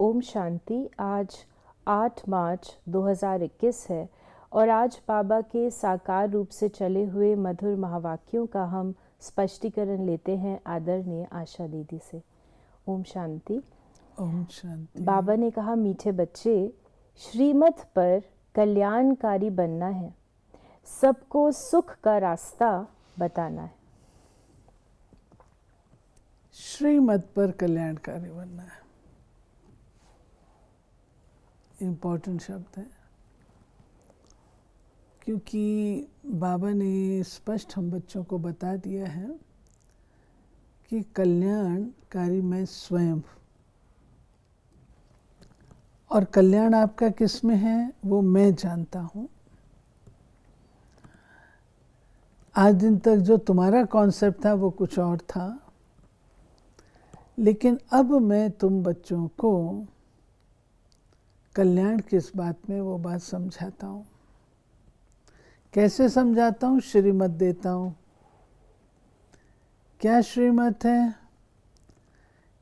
ओम शांति। आज 8 मार्च 2021 है और आज बाबा के साकार रूप से चले हुए मधुर महावाक्यों का हम स्पष्टीकरण लेते हैं आदरणीय आशा दीदी से। ओम शांति। ओम शांति। बाबा ने कहा, मीठे बच्चे, श्रीमत पर कल्याणकारी बनना है, सबको सुख का रास्ता बताना है। श्रीमत पर कल्याणकारी बनना है, इम्पोर्टेंट शब्द है, क्योंकि बाबा ने स्पष्ट हम बच्चों को बता दिया है कि कल्याणकारी मैं स्वयं, और कल्याण आपका किस में है वो मैं जानता हूँ। आज दिन तक जो तुम्हारा कॉन्सेप्ट था वो कुछ और था, लेकिन अब मैं तुम बच्चों को कल्याण किस बात में वो बात समझाता हूँ। कैसे समझाता हूँ? श्रीमत देता हूँ। क्या श्रीमत है?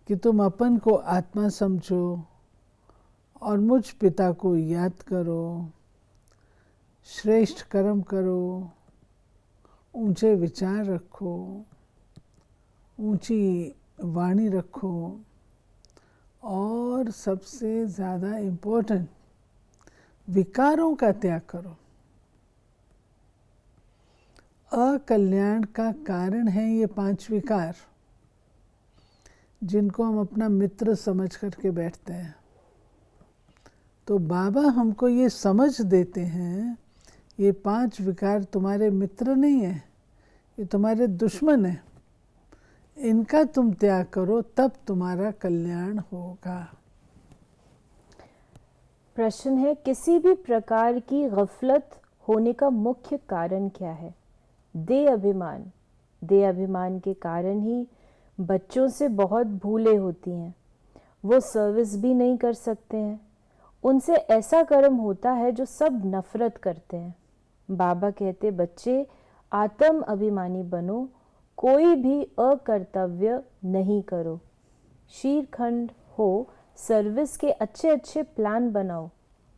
कि तुम अपन को आत्मा समझो और मुझ पिता को याद करो, श्रेष्ठ कर्म करो, ऊंचे विचार रखो, ऊंची वाणी रखो, और सबसे ज़्यादा इम्पोर्टेंट विकारों का त्याग करो। अकल्याण का कारण है ये 5 विकार, जिनको हम अपना मित्र समझ करके बैठते हैं। तो बाबा हमको ये समझ देते हैं ये 5 विकार तुम्हारे मित्र नहीं है, ये तुम्हारे दुश्मन है। इनका तुम त्याग करो, तब तुम्हारा कल्याण होगा। प्रश्न है, किसी भी प्रकार की गफलत होने का मुख्य कारण क्या है? देह अभिमान। देह अभिमान के कारण ही बच्चों से बहुत भूलें होती हैं। वो सर्विस भी नहीं कर सकते हैं। उनसे ऐसा कर्म होता है जो सब नफरत करते हैं। बाबा कहते, बच्चे आत्म अभिमानी बनो, कोई भी अकर्तव्य नहीं करो। शीरखंड हो, सर्विस के अच्छे अच्छे प्लान बनाओ,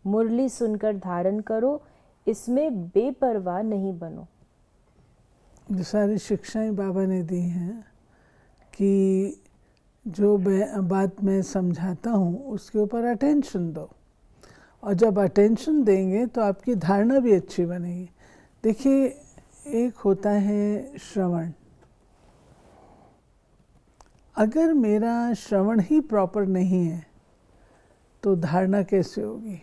मुरली सुनकर धारण करो, इसमें बेपरवाह नहीं बनो। ये सारी शिक्षाएं बाबा ने दी हैं कि जो बात मैं समझाता हूँ उसके ऊपर अटेंशन दो, और जब अटेंशन देंगे तो आपकी धारणा भी अच्छी बनेगी। देखिए, एक होता है श्रवण। अगर मेरा श्रवण ही प्रॉपर नहीं है तो धारणा कैसे होगी?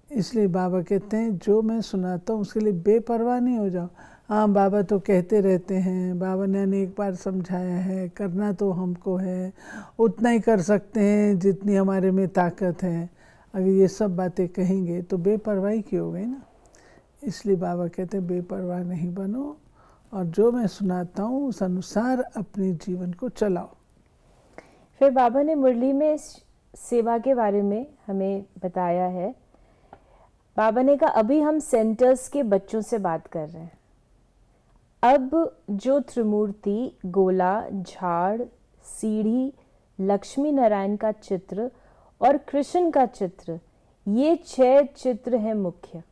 इसलिए बाबा कहते हैं जो मैं सुनाता हूँ उसके लिए बेपरवाह नहीं हो जाओ। हाँ, बाबा तो कहते रहते हैं, बाबा ने अनेक बार समझाया है, करना तो हमको है, उतना ही कर सकते हैं जितनी हमारे में ताकत है। अगर ये सब बातें कहेंगे तो बेपरवाही की हो गई ना। इसलिए बाबा कहते हैं बेपरवाह नहीं बनो, और जो मैं सुनाता हूँ उस अनुसार अपने जीवन को चलाओ। फिर बाबा ने मुरली में सेवा के बारे में हमें बताया है। बाबा ने कहा, अभी हम सेंटर्स के बच्चों से बात कर रहे हैं। अब जो त्रिमूर्ति, गोला, झाड़, सीढ़ी, लक्ष्मी नारायण का चित्र और कृष्ण का चित्र, ये 6 चित्र हैं मुख्य।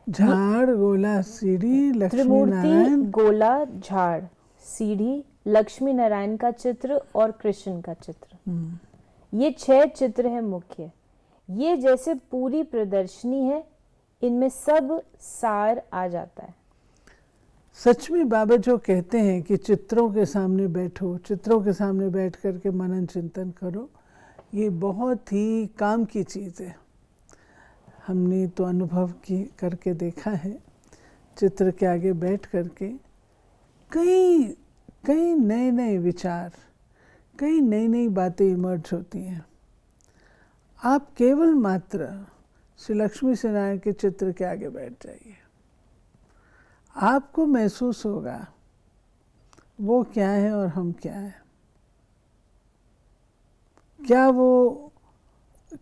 झाड़, गोला, सीढ़ी, लक्ष्मी त्रिमूर्ति, नारायण, गोला, झाड़, सीढ़ी, लक्ष्मी नारायण का चित्र और कृष्ण का चित्र, ये 6 चित्र हैं मुख्य। ये जैसे पूरी प्रदर्शनी है, इनमें सब सार आ जाता है। सच में बाबा जो कहते हैं कि चित्रों के सामने बैठो, चित्रों के सामने बैठ करके मनन चिंतन करो, ये बहुत ही काम की चीज़ है। हमने तो अनुभव करके देखा है, चित्र के आगे बैठ करके कई नए नए विचार, कई नई नई बातें इमर्ज होती हैं। आप केवल मात्र श्री लक्ष्मी नारायण के चित्र के आगे बैठ जाइए, आपको महसूस होगा वो क्या है और हम क्या हैं, क्या वो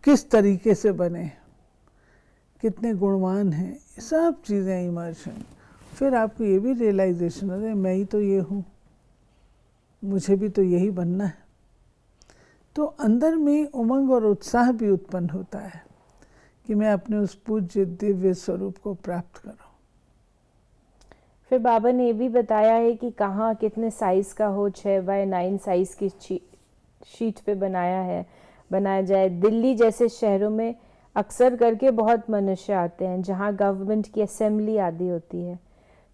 किस तरीके से बने, कितने गुणवान हैं, सब चीज़ें इमर्ज हैं। फिर आपको ये भी रियलाइजेशन हो जाए, मैं ही तो ये हूँ, मुझे भी तो यही बनना है। तो अंदर में उमंग और उत्साह भी उत्पन्न होता है कि मैं अपने उस पूज्य दिव्य स्वरूप को प्राप्त करूं। फिर बाबा ने ये भी बताया है कि कहाँ कितने साइज़ का हो, 6x9 साइज़ की शीट पे बनाया जाए। दिल्ली जैसे शहरों में अक्सर करके बहुत मनुष्य आते हैं, जहाँ गवर्नमेंट की असेंबली आदि होती है,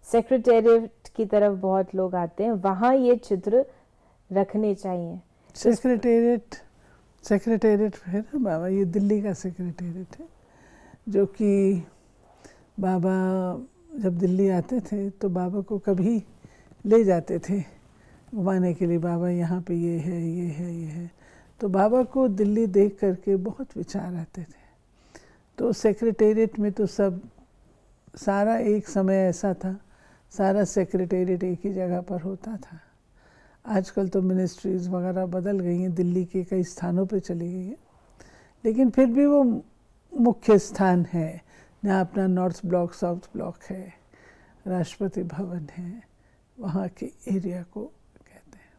सेक्रेटेरिएट की तरफ बहुत लोग आते हैं, वहाँ ये चित्र रखने चाहिए। सेक्रेटेरिएट है ना बाबा, ये दिल्ली का सेक्रेटेरिएट है, जो कि बाबा जब दिल्ली आते थे तो बाबा को कभी ले जाते थे घुमाने के लिए, बाबा यहाँ पे ये है, ये है, ये है। तो बाबा को दिल्ली देख करके बहुत विचार आते थे। तो सेक्रेटेरिएट में तो सब सारा एक समय ऐसा था, सारा सेक्रेटेरिएट एक ही जगह पर होता था। आजकल तो मिनिस्ट्रीज़ वगैरह बदल गई हैं, दिल्ली के कई स्थानों पे चली गई हैं, लेकिन फिर भी वो मुख्य स्थान है जहाँ अपना नॉर्थ ब्लॉक, साउथ ब्लॉक है, राष्ट्रपति भवन है, वहाँ के एरिया को कहते हैं।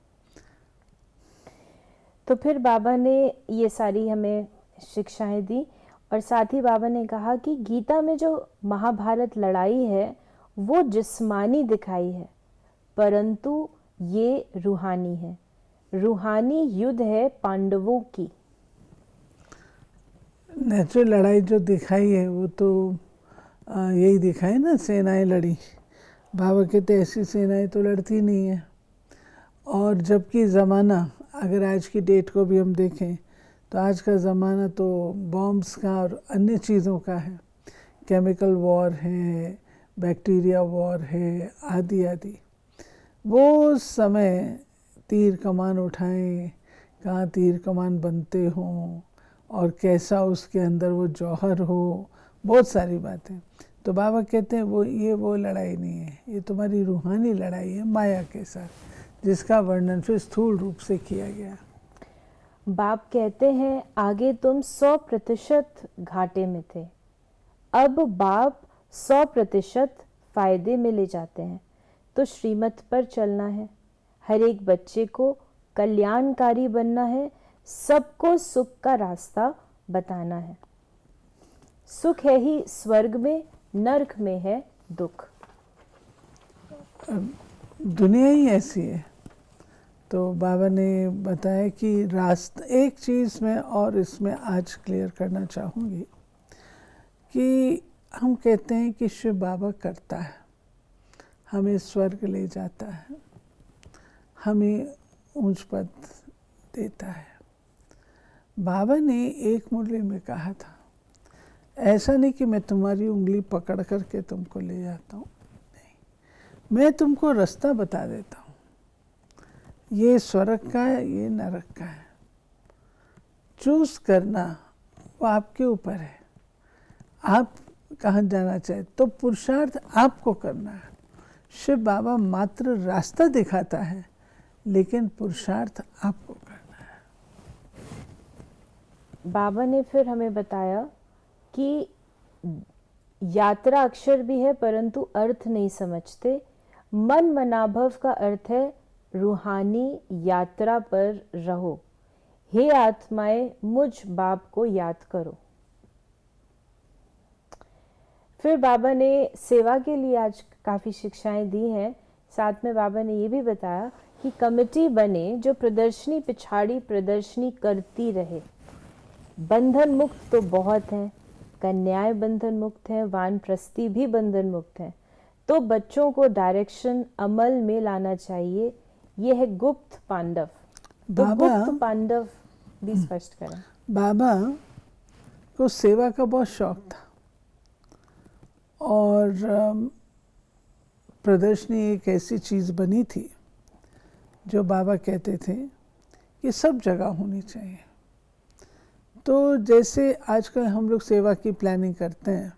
तो फिर बाबा ने ये सारी हमें शिक्षाएं दी, और साथ ही बाबा ने कहा कि गीता में जो महाभारत लड़ाई है वो जिस्मानी दिखाई है, परंतु ये रूहानी है। रूहानी युद्ध है पांडवों की। नेचुरल लड़ाई जो दिखाई है वो तो यही दिखाई ना, सेनाएं लड़ी। बाबा कहते ऐसी सेनाएं तो लड़ती नहीं है। और जबकि ज़माना, अगर आज की डेट को भी हम देखें तो आज का ज़माना तो बॉम्ब्स का और अन्य चीज़ों का है, केमिकल वॉर है, बैक्टीरिया वॉर है, आदि आदि। वो समय तीर कमान उठाएं, कहाँ तीर कमान बनते हों और कैसा उसके अंदर वो जौहर हो, बहुत सारी बातें। तो बाबा कहते हैं वो लड़ाई नहीं है, ये तुम्हारी रूहानी लड़ाई है माया के साथ, जिसका वर्णन फिर स्थूल रूप से किया गया। बाप कहते हैं आगे तुम 100% घाटे में थे, अब बाप 100% फायदे में ले जाते हैं। तो श्रीमत पर चलना है, हर एक बच्चे को कल्याणकारी बनना है, सबको सुख का रास्ता बताना है। सुख है ही स्वर्ग में, नरक में है दुख। दुनिया ही ऐसी है। तो बाबा ने बताया कि रास्ता, एक चीज़ मैं और इसमें आज क्लियर करना चाहूँगी कि हम कहते हैं कि शिव बाबा करता है, हमें स्वर्ग ले जाता है, हमें ऊंच पद देता है। बाबा ने एक मुरली में कहा था, ऐसा नहीं कि मैं तुम्हारी उंगली पकड़ करके तुमको ले जाता हूँ, नहीं, मैं तुमको रास्ता बता देता हूँ, ये स्वर्ग का है, ये नरक का है, चूज करना वो आपके ऊपर है, आप कहाँ जाना चाहे। तो पुरुषार्थ आपको करना है। शिव बाबा मात्र रास्ता दिखाता है, लेकिन पुरुषार्थ आपको करना है। बाबा ने फिर हमें बताया कि यात्रा अक्षर भी है परंतु अर्थ नहीं समझते। मन मनाभव का अर्थ है रूहानी यात्रा पर रहो। हे आत्माएं, मुझ बाप को याद करो। फिर बाबा ने सेवा के लिए आज काफ़ी शिक्षाएं दी हैं। साथ में बाबा ने ये भी बताया कि कमेटी बने जो प्रदर्शनी पिछाड़ी प्रदर्शनी करती रहे। बंधन मुक्त तो बहुत हैं, कन्याएं बंधन मुक्त हैं, वानप्रस्थी भी बंधन मुक्त हैं, तो बच्चों को डायरेक्शन अमल में लाना चाहिए। ये है गुप्त पांडव। तो गुप्त पांडव भी स्पष्ट करें। बाबा को सेवा का बहुत शौक था और प्रदर्शनी एक ऐसी चीज़ बनी थी जो बाबा कहते थे कि सब जगह होनी चाहिए। तो जैसे आजकल हम लोग सेवा की प्लानिंग करते हैं,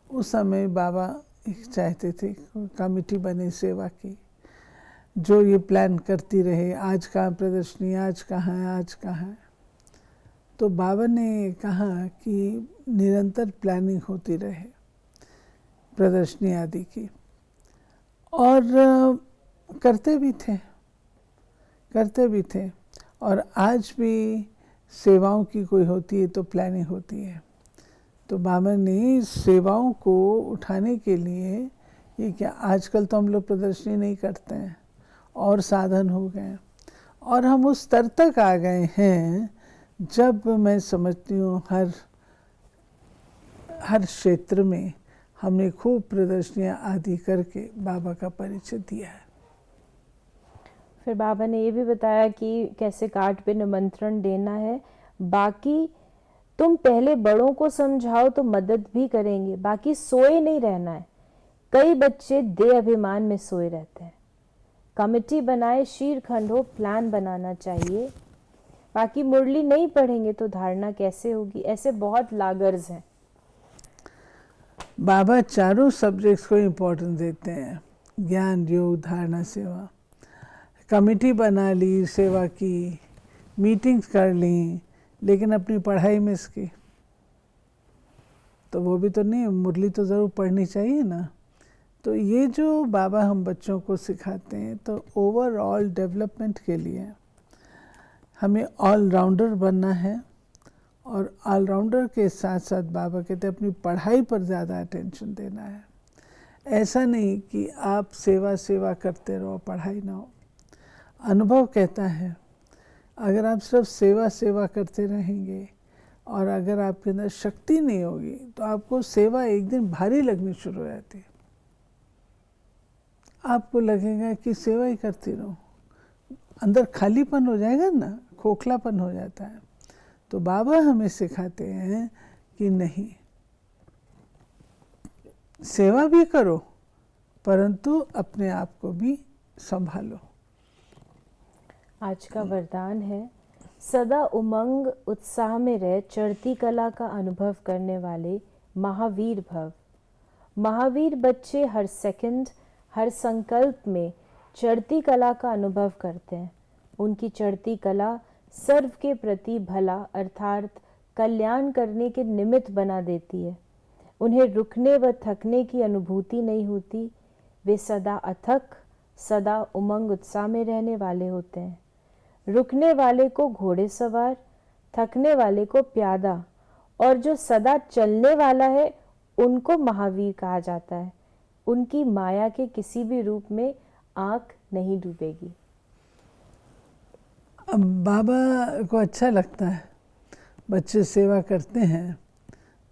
उस समय बाबा चाहते थे कमेटी बने सेवा की, जो ये प्लान करती रहे, आज कहाँ प्रदर्शनी, आज कहाँ है, आज कहाँ है। तो बाबा ने कहा कि निरंतर प्लानिंग होती रहे प्रदर्शनी आदि की, और करते भी थे। और आज भी सेवाओं की कोई होती है तो प्लानिंग होती है। तो बाबा ने सेवाओं को उठाने के लिए ये क्या, आजकल तो हम लोग प्रदर्शनी नहीं करते हैं और साधन हो गए हैं, और हम उस स्तर तक आ गए हैं जब मैं समझती हूँ हर क्षेत्र में हमने खूब प्रदर्शनियाँ आदि करके बाबा का परिचय दिया है। फिर बाबा ने ये भी बताया कि कैसे कार्ड पे निमंत्रण देना है, बाकी तुम पहले बड़ों को समझाओ तो मदद भी करेंगे, बाकी सोए नहीं रहना है। कई बच्चे देह अभिमान में सोए रहते हैं। कमेटी बनाए, शीरखंड हो, प्लान बनाना चाहिए। बाकी मुरली नहीं पढ़ेंगे तो धारणा कैसे होगी। ऐसे बहुत लागर्स हैं। बाबा चारों सब्जेक्ट्स को इम्पोर्टेंस देते हैं, ज्ञान, योग, धारणा, सेवा। कमेटी बना ली, सेवा की, मीटिंग्स कर ली, लेकिन अपनी पढ़ाई मिस की तो वो भी तो नहीं, मुरली तो ज़रूर पढ़नी चाहिए ना। तो ये जो बाबा हम बच्चों को सिखाते हैं तो ओवरऑल डेवलपमेंट के लिए हमें ऑलराउंडर बनना है, और ऑलराउंडर के साथ साथ बाबा कहते हैं अपनी पढ़ाई पर ज़्यादा अटेंशन देना है। ऐसा नहीं कि आप सेवा सेवा करते रहो, पढ़ाई ना हो। अनुभव कहता है अगर आप सिर्फ सेवा सेवा करते रहेंगे और अगर आपके अंदर शक्ति नहीं होगी तो आपको सेवा एक दिन भारी लगनी शुरू हो जाती है। आपको लगेगा कि सेवा ही करती रहो, अंदर खालीपन हो जाएगा ना, खोखलापन हो जाता है। तो बाबा हमें सिखाते हैं कि नहीं, सेवा भी करो परंतु अपने आप को भी संभालो। आज का वरदान है, सदा उमंग उत्साह में रह, चढ़ती कला का अनुभव करने वाले महावीर भव। महावीर बच्चे हर सेकंड, हर संकल्प में चढ़ती कला का अनुभव करते हैं। उनकी चढ़ती कला सर्व के प्रति भला अर्थात कल्याण करने के निमित्त बना देती है। उन्हें रुकने व थकने की अनुभूति नहीं होती। वे सदा अथक, सदा उमंग उत्साह में रहने वाले होते हैं। रुकने वाले को घोड़े सवार, थकने वाले को प्यादा, और जो सदा चलने वाला है उनको महावीर कहा जाता है। उनकी माया के किसी भी रूप में आंख नहीं डूबेगी। अब बाबा को अच्छा लगता है, बच्चे सेवा करते हैं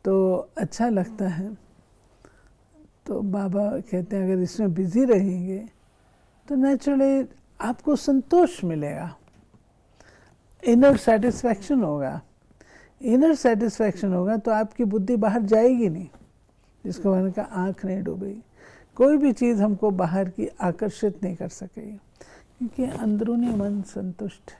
तो अच्छा लगता है। तो बाबा कहते हैं अगर इसमें बिजी रहेंगे तो नेचुरली आपको संतोष मिलेगा, इनर सेटिस्फैक्शन होगा। इनर सेटिस्फैक्शन होगा तो आपकी बुद्धि बाहर जाएगी नहीं, जिसको मैंने कहा आँख नहीं डूबेगी। कोई भी चीज़ हमको बाहर की आकर्षित नहीं कर सकेगी क्योंकि अंदरूनी मन संतुष्ट है।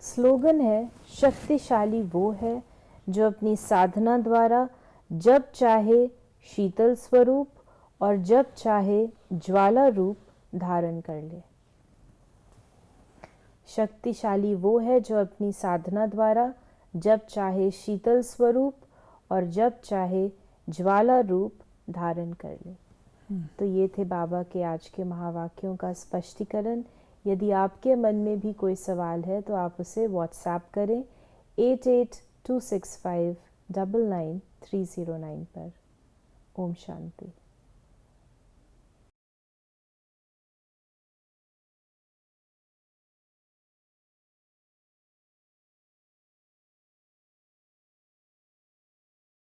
स्लोगन है, शक्तिशाली वो है जो अपनी साधना द्वारा जब चाहे शीतल स्वरूप और जब चाहे ज्वाला रूप धारण कर ले। शक्तिशाली वो है जो अपनी साधना द्वारा जब चाहे शीतल स्वरूप और जब चाहे ज्वाला रूप धारण कर ले। तो ये थे बाबा के आज के महावाक्यों का स्पष्टीकरण। यदि आपके मन में भी कोई सवाल है तो आप उसे व्हाट्सएप करें 8826599309 पर। ओम शांति।